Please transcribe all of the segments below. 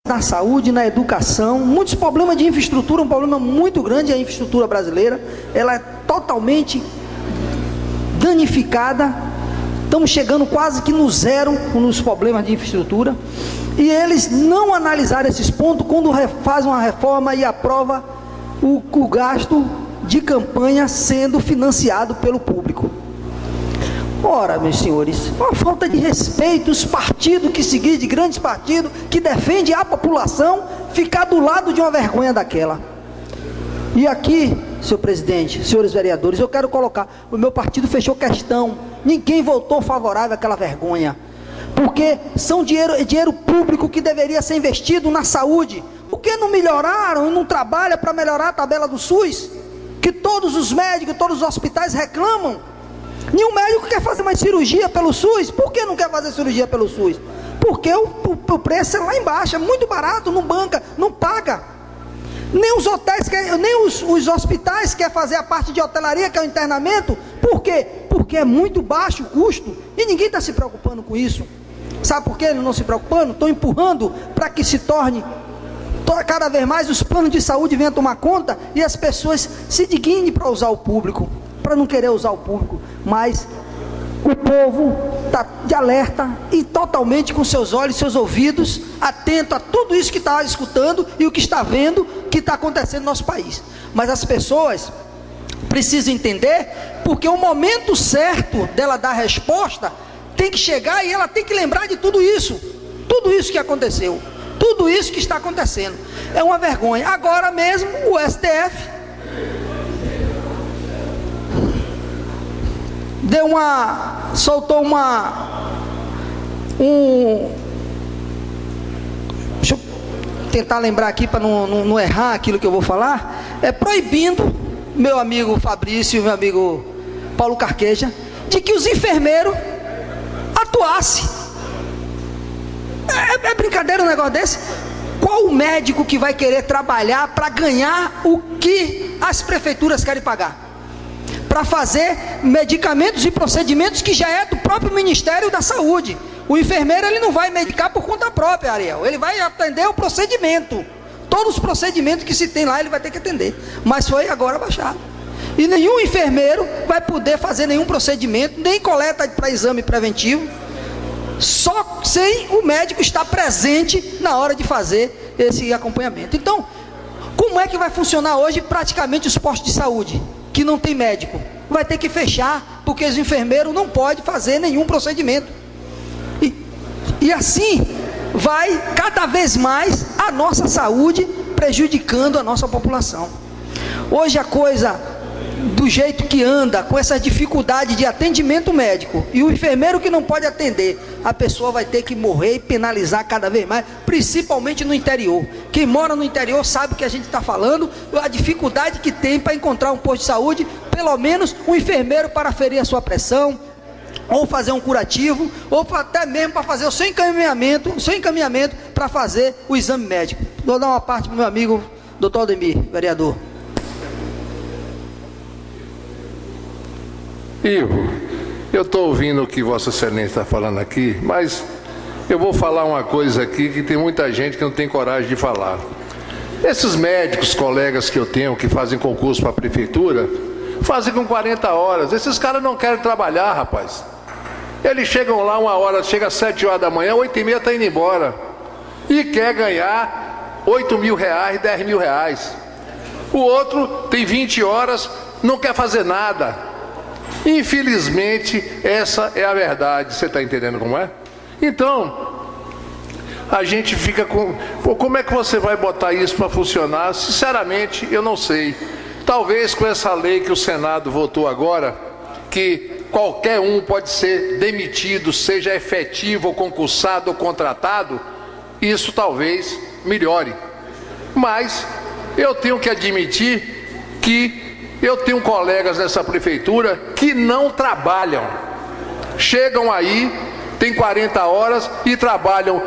na saúde, na educação, muitos problemas de infraestrutura, um problema muito grande é a infraestrutura brasileira, ela é totalmente danificada, estamos chegando quase que no zero nos problemas de infraestrutura, e eles não analisaram esses pontos quando fazem uma reforma e aprova o gasto de campanha sendo financiado pelo público. Ora, meus senhores, uma falta de respeito, os partidos que seguem, de grandes partidos, que defendem a população, ficar do lado de uma vergonha daquela. E aqui, senhor presidente, senhores vereadores, eu quero colocar, o meu partido fechou questão, ninguém votou favorável àquela vergonha, porque são dinheiro público que deveria ser investido na saúde. Por que não melhoraram e não trabalham para melhorar a tabela do SUS? Que todos os médicos, todos os hospitais reclamam. Nenhum médico quer fazer mais cirurgia pelo SUS. Por que não quer fazer cirurgia pelo SUS? Porque o preço é lá embaixo, é muito barato, não banca, não paga. Nem os hotéis, nem os hospitais querem fazer a parte de hotelaria, que é o internamento. Por quê? Porque é muito baixo o custo e ninguém está se preocupando com isso. Sabe por que eles não se preocupando? Estão empurrando para que se torne cada vez mais os planos de saúde venham tomar conta e as pessoas se dignem para usar o público, para não querer usar o público, mas o povo está de alerta e totalmente com seus olhos, seus ouvidos, atento a tudo isso que está escutando e o que está vendo que está acontecendo no nosso país. Mas as pessoas precisam entender, porque o momento certo dela dar resposta tem que chegar e ela tem que lembrar de tudo isso que aconteceu, tudo isso que está acontecendo. É uma vergonha. Agora mesmo o STF soltou deixa eu tentar lembrar aqui para não errar aquilo que eu vou falar, proibindo meu amigo Fabrício e meu amigo Paulo Carqueja de que os enfermeiros atuassem. É brincadeira um negócio desse? Qual o médico que vai querer trabalhar para ganhar o que as prefeituras querem pagar? Para fazer medicamentos e procedimentos que já é do próprio Ministério da Saúde. O enfermeiro ele não vai medicar por conta própria, Ariel. Ele vai atender o procedimento. Todos os procedimentos que se tem lá ele vai ter que atender. Mas foi agora baixado. E nenhum enfermeiro vai poder fazer nenhum procedimento, nem coleta para exame preventivo, só sem o médico estar presente na hora de fazer esse acompanhamento. Então, como é que vai funcionar hoje praticamente os postos de saúde que não tem médico? Vai ter que fechar, porque os enfermeiros não podem fazer nenhum procedimento. E assim vai cada vez mais a nossa saúde, prejudicando a nossa população. Hoje a coisa, do jeito que anda, com essa dificuldade de atendimento médico, e o enfermeiro que não pode atender, a pessoa vai ter que morrer e penalizar cada vez mais, principalmente no interior. Quem mora no interior sabe o que a gente está falando, a dificuldade que tem para encontrar um posto de saúde, pelo menos um enfermeiro para aferir a sua pressão, ou fazer um curativo, ou até mesmo para fazer o seu encaminhamento para fazer o exame médico. Vou dar uma parte para o meu amigo Dr. Aldemir, vereador. Ivo, eu estou ouvindo o que Vossa Excelência está falando aqui, mas eu vou falar uma coisa aqui que tem muita gente que não tem coragem de falar. Esses médicos, colegas que eu tenho, que fazem concurso para a prefeitura, fazem com 40 horas. Esses caras não querem trabalhar, rapaz. Eles chegam lá 1h, chega às 7 horas da manhã, 8h30 está indo embora. E quer ganhar 8 mil reais, 10 mil reais. O outro tem 20 horas, não quer fazer nada. Infelizmente, essa é a verdade. Você está entendendo como é? Então, a gente fica com... Pô, como é que você vai botar isso para funcionar? Sinceramente, eu não sei. Talvez com essa lei que o Senado votou agora, que qualquer um pode ser demitido, seja efetivo, ou concursado, ou contratado, isso talvez melhore. Mas eu tenho que admitir que eu tenho colegas nessa prefeitura que não trabalham. Chegam aí, tem 40 horas e trabalham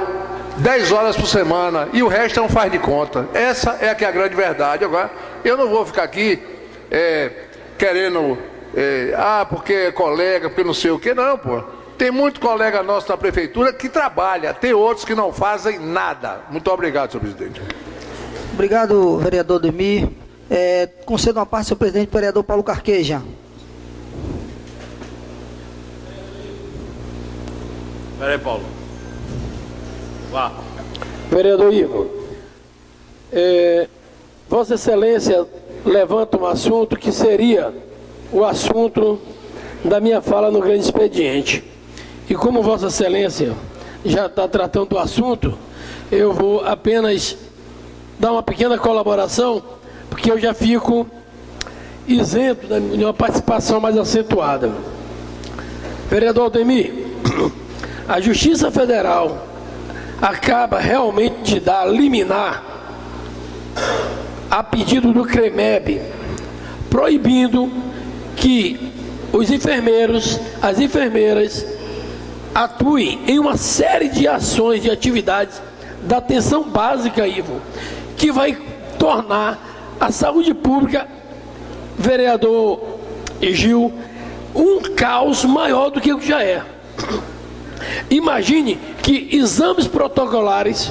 10 horas por semana e o resto não faz de conta. Essa é que é a grande verdade. Agora, eu não vou ficar aqui querendo, porque é colega, porque não sei o que, não, pô. Tem muito colega nosso na prefeitura que trabalha, tem outros que não fazem nada. Muito obrigado, senhor presidente. Obrigado, vereador Ademir. Concedo uma parte, senhor presidente, vereador Paulo Carqueja. Espera aí, Paulo. Vá. Vereador Igor, Vossa Excelência levanta um assunto que seria o assunto da minha fala no grande expediente. E como Vossa Excelência já está tratando do assunto, eu vou apenas dar uma pequena colaboração, porque eu já fico isento de uma participação mais acentuada. Vereador Ademir, a Justiça Federal acaba realmente de dar liminar a pedido do CREMEB, proibindo que os enfermeiros, as enfermeiras atuem em uma série de ações, de atividades da atenção básica, Ivo, que vai tornar a saúde pública, vereador Gil, um caos maior do que o que já é. Imagine que exames protocolares,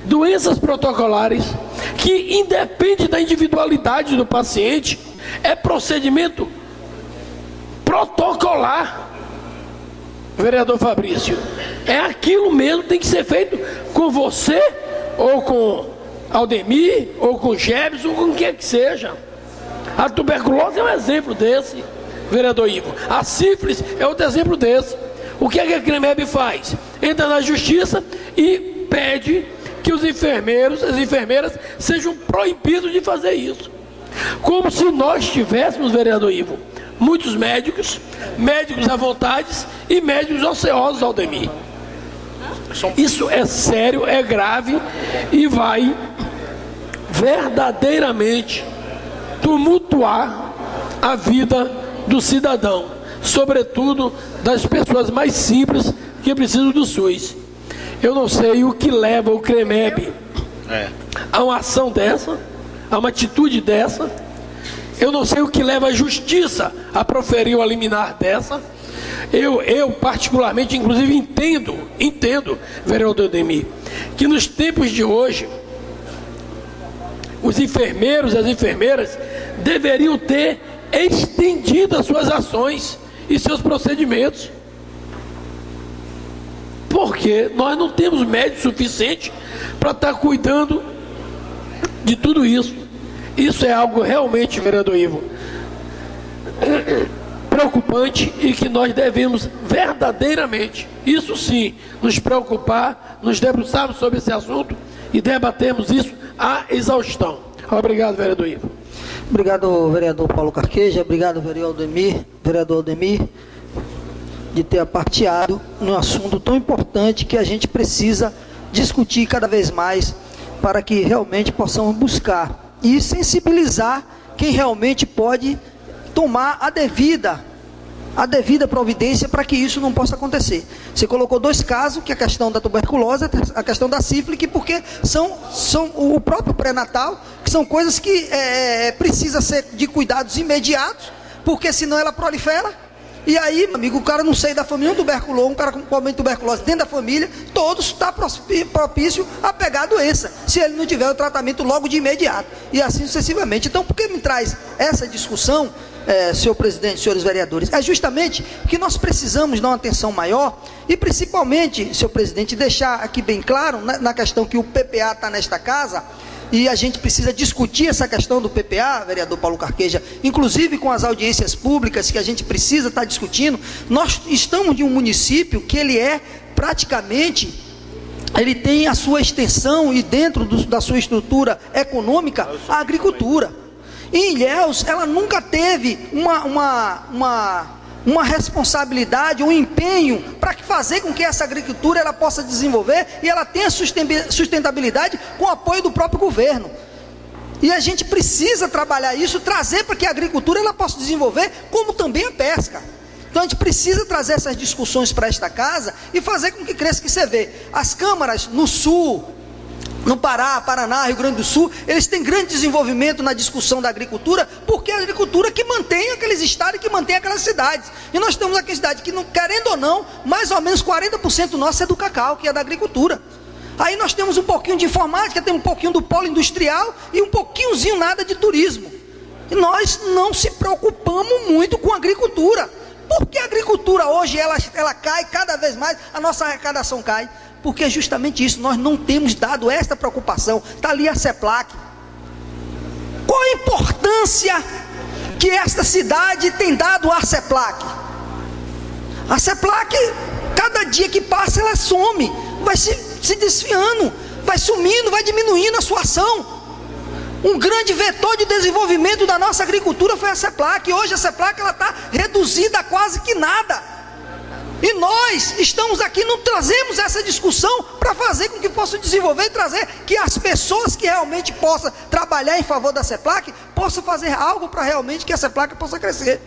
doenças protocolares, que independe da individualidade do paciente, é procedimento protocolar, vereador Fabrício. É aquilo mesmo que tem que ser feito com você, ou com Aldemir, ou com Jebson, ou com quem que seja. A tuberculose é um exemplo desse, vereador Ivo. A sífilis é outro exemplo desse. O que a CREMEB faz? Entra na justiça e pede que os enfermeiros, as enfermeiras, sejam proibidos de fazer isso. Como se nós tivéssemos, vereador Ivo, muitos médicos, médicos à vontade e médicos ociosos, Aldemir. Isso é sério, é grave e vai verdadeiramente tumultuar a vida do cidadão, sobretudo das pessoas mais simples que precisam do SUS. Eu não sei o que leva o CREMEB a uma ação dessa, a uma atitude dessa. Eu não sei o que leva a justiça a proferir uma liminar dessa. Eu particularmente, inclusive, entendo, vereador Ademir, que nos tempos de hoje, os enfermeiros e as enfermeiras deveriam ter estendido as suas ações e seus procedimentos. Porque nós não temos médico suficiente para estar cuidando de tudo isso. Isso é algo realmente, vereador Ivo, preocupante e que nós devemos verdadeiramente, isso sim, nos preocupar, nos debruçarmos sobre esse assunto e debatermos isso à exaustão. Obrigado, vereador Ivo. Obrigado, vereador Paulo Carqueja. Obrigado, vereador Ademir, de ter aparteado num assunto tão importante que a gente precisa discutir cada vez mais para que realmente possamos buscar e sensibilizar quem realmente pode tomar a devida providência para que isso não possa acontecer. Você colocou dois casos, que é a questão da tuberculose, a questão da sífilis, que porque são o próprio pré-natal, que são coisas que precisa ser de cuidados imediatos, porque senão ela prolifera. E aí, meu amigo, o cara não sai da família, um tuberculoso, um cara com problema de tuberculose dentro da família, todos está propício a pegar a doença, se ele não tiver o tratamento logo de imediato, e assim sucessivamente. Então, por que me traz essa discussão, senhor presidente, senhores vereadores? É justamente que nós precisamos dar uma atenção maior, e principalmente, senhor presidente, deixar aqui bem claro, na questão que o PPA está nesta casa, e a gente precisa discutir essa questão do PPA, vereador Paulo Carqueja, inclusive com as audiências públicas que a gente precisa estar discutindo. Nós estamos de um município que ele ele tem a sua extensão e dentro da sua estrutura econômica, a agricultura. E em Ilhéus, ela nunca teve uma responsabilidade, um empenho para fazer com que essa agricultura ela possa desenvolver e ela tenha sustentabilidade com o apoio do próprio governo. E a gente precisa trabalhar isso, trazer para que a agricultura ela possa desenvolver, como também a pesca. Então a gente precisa trazer essas discussões para esta casa e fazer com que cresça, que você vê. As câmaras no sul, no Pará, Paraná, Rio Grande do Sul, eles têm grande desenvolvimento na discussão da agricultura, porque é a agricultura que mantém aqueles estados e que mantém aquelas cidades. E nós temos aqui cidade que, não, querendo ou não, mais ou menos 40% nosso é do cacau, que é da agricultura. Aí nós temos um pouquinho de informática, temos um pouquinho do polo industrial e um pouquinhozinho nada de turismo. E nós não se preocupamos muito com a agricultura. Por que a agricultura hoje ela cai cada vez mais, a nossa arrecadação cai? Porque é justamente isso, nós não temos dado esta preocupação. Está ali a CEPLAC. Qual a importância que esta cidade tem dado à CEPLAC? A CEPLAC, cada dia que passa, ela some, vai se desfiando, vai sumindo, vai diminuindo a sua ação. Um grande vetor de desenvolvimento da nossa agricultura foi a CEPLAC. Hoje a CEPLAC está reduzida a quase que nada. E nós estamos aqui, não trazemos essa discussão para fazer com que possa desenvolver e trazer que as pessoas que realmente possam trabalhar em favor da CEPLAC possam fazer algo para realmente que a CEPLAC possa crescer.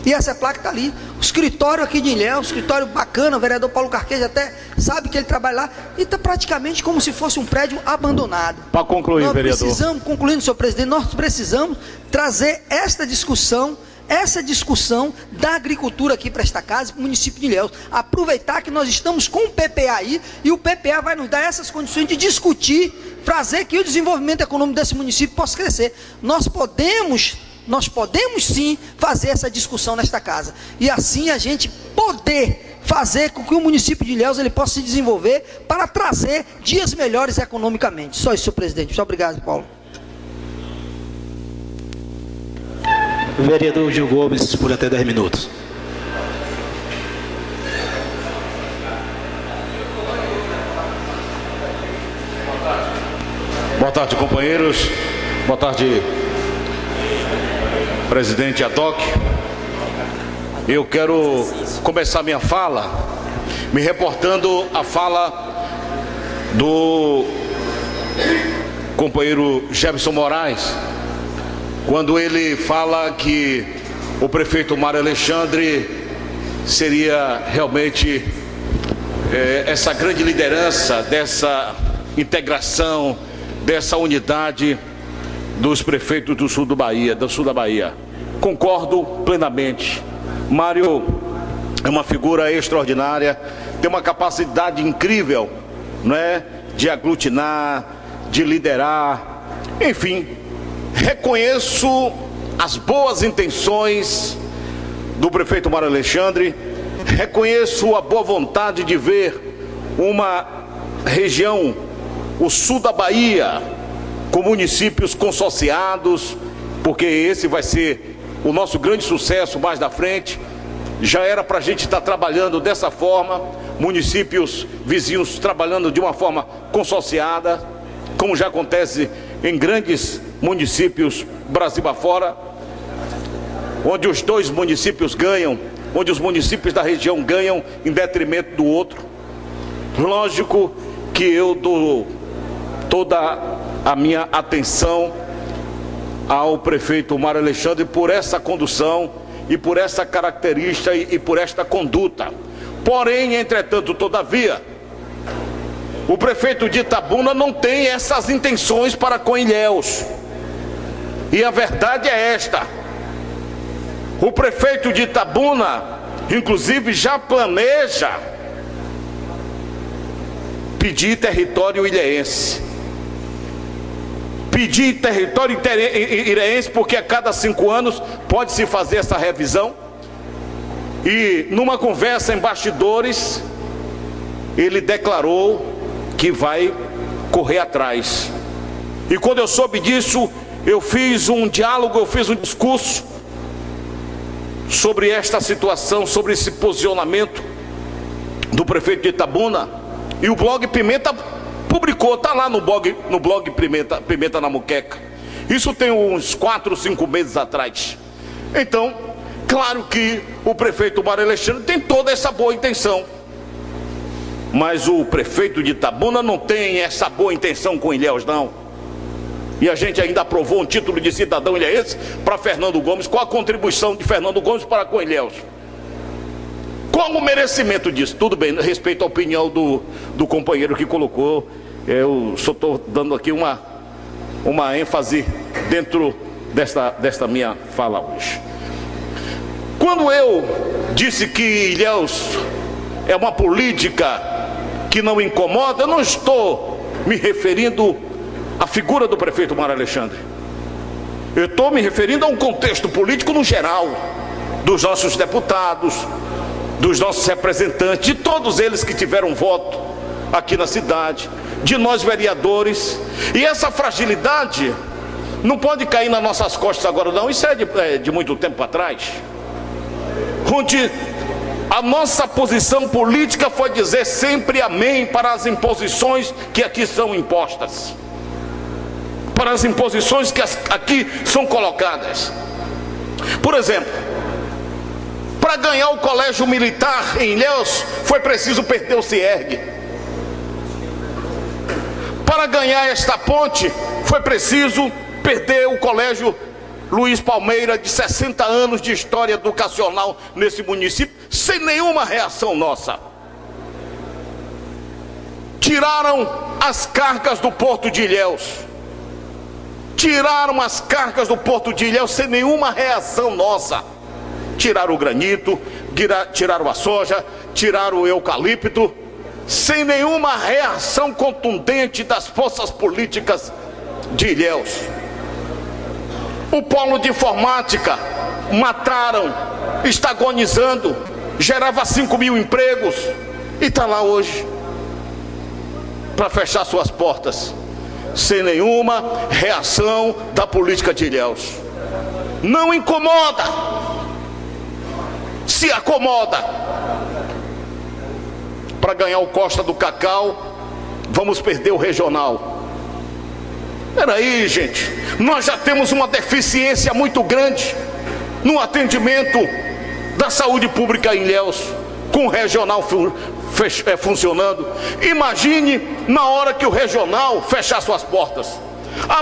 E a CEPLAC está ali, o escritório aqui de Ilhéus, um escritório bacana, o vereador Paulo Carqueja até sabe que ele trabalha lá, e está praticamente como se fosse um prédio abandonado. Para concluir, nós vereador. Precisamos, concluindo, senhor presidente, nós precisamos trazer essa discussão da agricultura aqui para esta casa, para o município de Ilhéus. Aproveitar que nós estamos com o PPA aí, e o PPA vai nos dar essas condições de discutir, fazer que o desenvolvimento econômico desse município possa crescer. Nós podemos sim fazer essa discussão nesta casa, e assim a gente poder fazer com que o município de Ilhéus ele possa se desenvolver para trazer dias melhores economicamente. Só isso, senhor presidente. Muito obrigado, Paulo. Vereador Gil Gomes, por até 10 minutos. Boa tarde, companheiros. Boa tarde, presidente Adoc. Eu quero começar minha fala me reportando a fala do companheiro Jefferson Moraes, quando ele fala que o prefeito Mário Alexandre seria realmente essa grande liderança dessa integração, dessa unidade dos prefeitos do sul da Bahia. Concordo plenamente. Mário é uma figura extraordinária, tem uma capacidade incrível, não é, de aglutinar, de liderar, enfim. Reconheço as boas intenções do prefeito Mário Alexandre, reconheço a boa vontade de ver uma região, o sul da Bahia, com municípios consociados, porque esse vai ser o nosso grande sucesso mais da frente. Já era para a gente estar trabalhando dessa forma, municípios vizinhos trabalhando de uma forma consociada, como já acontece em grandes municípios Brasil afora, onde os dois municípios ganham, onde os municípios da região ganham em detrimento do outro. Lógico que eu dou toda a minha atenção ao prefeito Mário Alexandre por essa condução e por essa característica e por esta conduta. Porém, entretanto, todavia, o prefeito de Itabuna não tem essas intenções para com Ilhéus. E a verdade é esta: o prefeito de Itabuna, inclusive, já planeja pedir território ilhéense. Pedir território ilhéense porque a cada 5 anos pode-se fazer essa revisão. E numa conversa em bastidores, ele declarou que vai correr atrás. E quando eu soube disso, eu fiz um diálogo, eu fiz um discurso sobre esta situação, sobre esse posicionamento do prefeito de Itabuna. E o blog Pimenta publicou, está lá no blog Pimenta na Muqueca. Isso tem uns 4 ou 5 meses atrás. Então, claro que o prefeito Mário Alexandre tem toda essa boa intenção, mas o prefeito de Itabuna não tem essa boa intenção com Ilhéus, não. E a gente ainda aprovou um título de cidadão ilhéense para Fernando Gomes, com a contribuição de Fernando Gomes para com Ilhéus. Qual o merecimento disso? Tudo bem, respeito a opinião do companheiro que colocou Eu só estou dando aqui uma ênfase dentro desta minha fala hoje. Quando eu disse que Ilhéus é uma política que não incomoda, eu não estou me referindo à figura do prefeito Mário Alexandre. Eu estou me referindo a um contexto político no geral, dos nossos deputados, dos nossos representantes, de todos eles que tiveram voto aqui na cidade, de nós vereadores. E essa fragilidade não pode cair nas nossas costas agora não, isso é de muito tempo atrás, onde a nossa posição política foi dizer sempre amém para as imposições que aqui são impostas, para as imposições que aqui são colocadas. Por exemplo, para ganhar o colégio militar em Ilhéus, foi preciso perder o CIERG. Para ganhar esta ponte, foi preciso perder o colégio Luiz Palmeira, de 60 anos de história educacional nesse município, sem nenhuma reação nossa. Tiraram as cargas do porto de Ilhéus. Tiraram as cargas do porto de Ilhéus sem nenhuma reação nossa. Tiraram o granito, tiraram a soja, tiraram o eucalipto, sem nenhuma reação contundente das forças políticas de Ilhéus. O polo de informática mataram, está agonizando, gerava 5.000 empregos e está lá hoje para fechar suas portas, sem nenhuma reação da política de Ilhéus. Não incomoda, se acomoda. Para ganhar o Costa do Cacau, vamos perder o regional. Peraí, gente, nós já temos uma deficiência muito grande no atendimento da saúde pública em Ilhéus, com o regional funcionando. Imagine na hora que o regional fechar suas portas.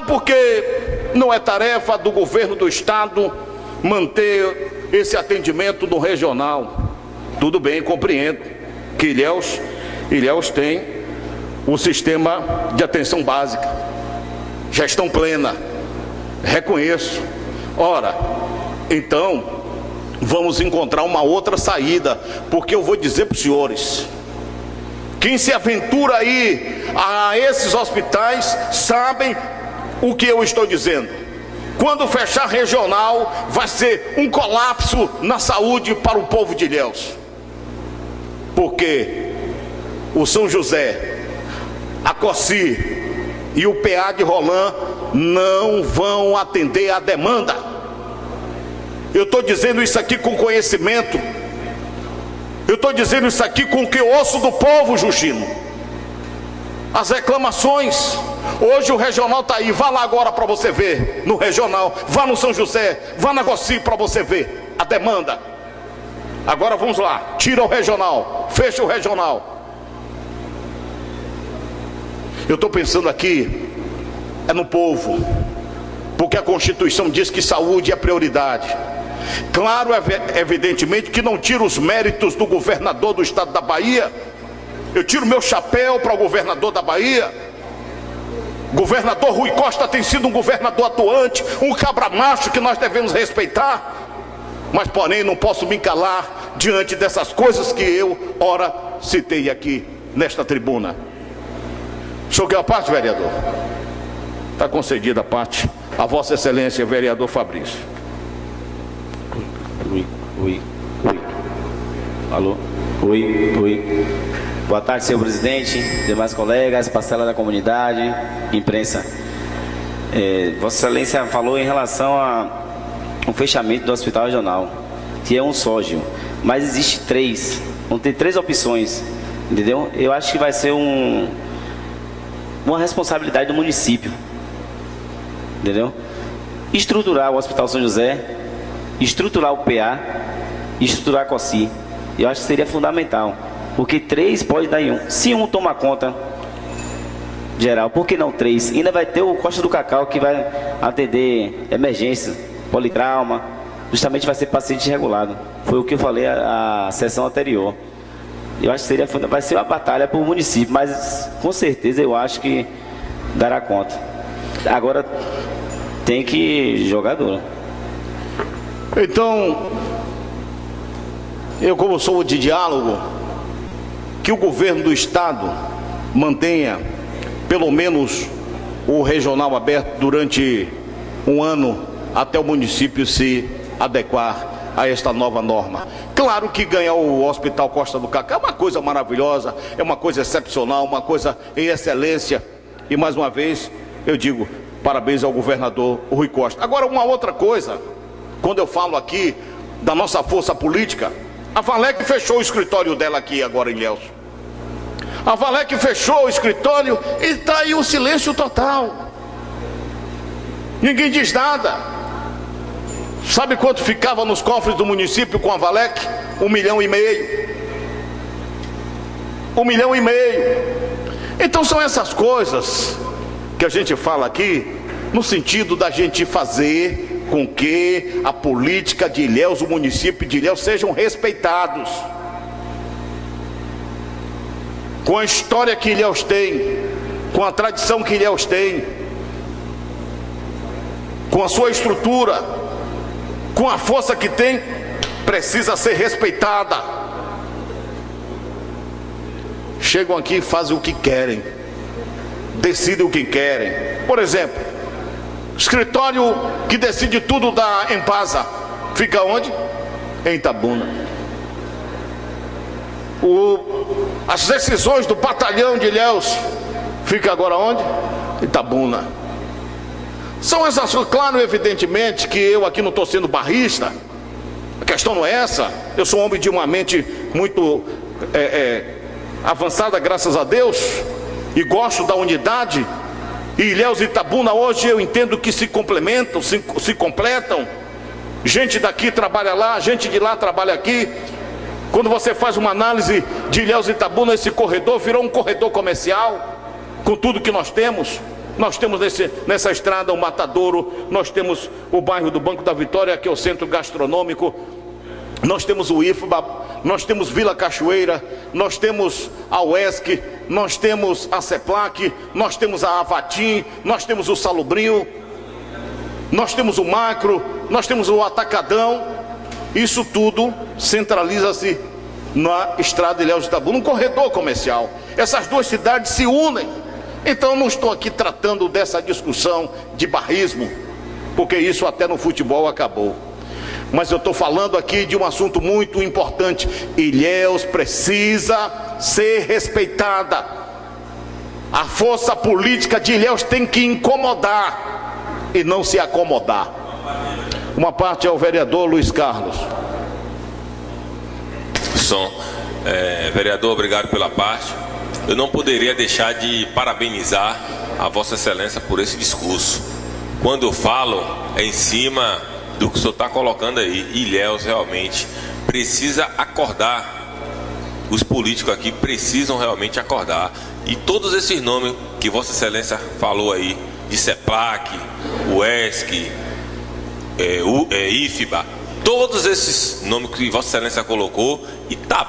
Porque não é tarefa do governo do estado manter esse atendimento do regional. Tudo bem, compreendo que Ilhéus tem o sistema de atenção básica, gestão plena, reconheço. Ora, então vamos encontrar uma outra saída, porque eu vou dizer para os senhores, quem se aventura aí a esses hospitais sabem o que eu estou dizendo. Quando fechar regional, vai ser um colapso na saúde para o povo de Ilhéus, porque o São José, a Coci e o PA de Roland não vão atender a demanda. Eu estou dizendo isso aqui com conhecimento. Eu estou dizendo isso aqui com o que eu ouço do povo, Justino. As reclamações. Hoje o regional está aí. Vá lá agora para você ver no regional. Vá no São José, vá na Coci para você ver a demanda. Agora vamos lá, tira o regional, fecha o regional. Eu estou pensando aqui no povo, porque a Constituição diz que saúde é prioridade. Claro, evidentemente que não tiro os méritos do governador do estado da Bahia. Eu tiro meu chapéu para o governador da Bahia. Governador Rui Costa tem sido um governador atuante, um cabra-macho que nós devemos respeitar. Mas porém não posso me calar diante dessas coisas que eu ora citei aqui nesta tribuna. O senhor quer a parte, vereador? Está concedida a parte a Vossa Excelência, vereador Fabrício. Oi. Alô? Oi. Boa tarde, senhor presidente, demais colegas, parcela da comunidade, imprensa. Vossa Excelência falou em relação ao fechamento do hospital regional, que é um sógio, mas existe três, vão ter três opções, entendeu? Eu acho que vai ser uma responsabilidade do município, entendeu? Estruturar o Hospital São José, estruturar o PA, estruturar a Coci. Eu acho que seria fundamental, porque três pode dar em um. Se um toma conta geral, por que não três? Ainda vai ter o Costa do Cacau, que vai atender emergência, politrauma, justamente vai ser paciente regulado. Foi o que eu falei a sessão anterior. Eu acho que vai ser uma batalha para o município, mas com certeza eu acho que dará conta. Agora tem que jogar duro. Então, eu como sou de diálogo, que o governo do estado mantenha pelo menos o regional aberto durante um ano até o município se adequar a esta nova norma. Claro que ganhar o Hospital Costa do Cacá é uma coisa maravilhosa, é uma coisa excepcional, uma coisa em excelência. E mais uma vez eu digo parabéns ao governador Rui Costa. Agora, uma outra coisa, quando eu falo aqui da nossa força política, a Valec fechou o escritório dela aqui agora em Ilhéus. A Valec fechou o escritório e está aí o silêncio total. Ninguém diz nada. Sabe quanto ficava nos cofres do município com a Valec? 1,5 milhão. 1,5 milhão. Então são essas coisas que a gente fala aqui, no sentido da gente fazer com que a política de Ilhéus, o município de Ilhéus, sejam respeitados. Com a história que Ilhéus tem, com a tradição que Ilhéus tem, com a sua estrutura, com a força que tem, precisa ser respeitada. Chegam aqui e fazem o que querem, decidem o que querem. Por exemplo, escritório que decide tudo da Empasa fica onde? Em Itabuna. As decisões do batalhão de Ilhéus fica agora onde? Itabuna. São essas coisas. Claro, evidentemente que eu aqui não estou sendo barrista, a questão não é essa. Eu sou um homem de uma mente muito avançada, graças a Deus, e gosto da unidade. E Ilhéus e Itabuna hoje eu entendo que se complementam, se completam. Gente daqui trabalha lá, gente de lá trabalha aqui. Quando você faz uma análise de Ilhéus e Itabuna, esse corredor virou um corredor comercial, com tudo que nós temos. Nós temos nessa estrada o Matadouro, nós temos o bairro do Banco da Vitória, que é o centro gastronômico, nós temos o IFBA, nós temos Vila Cachoeira, nós temos a UESC, nós temos a CEPLAC, nós temos a Avatim, nós temos o Salubrinho, nós temos o Macro, nós temos o Atacadão. Isso tudo centraliza-se na estrada de Ilhéus e Itabuna, um corredor comercial. Essas duas cidades se unem. Então eu não estou aqui tratando dessa discussão de barrismo, porque isso até no futebol acabou. Mas eu estou falando aqui de um assunto muito importante. Ilhéus precisa ser respeitada. A força política de Ilhéus tem que incomodar e não se acomodar. Uma parte é o vereador Luiz Carlos. Vereador, obrigado pela parte. Eu não poderia deixar de parabenizar a Vossa Excelência por esse discurso. Quando eu falo, é em cima do que o senhor está colocando aí. Ilhéus realmente precisa acordar. Os políticos aqui precisam realmente acordar. E todos esses nomes que Vossa Excelência falou aí, de CEPLAC, UESC, IFBA, todos esses nomes que Vossa Excelência colocou, e tá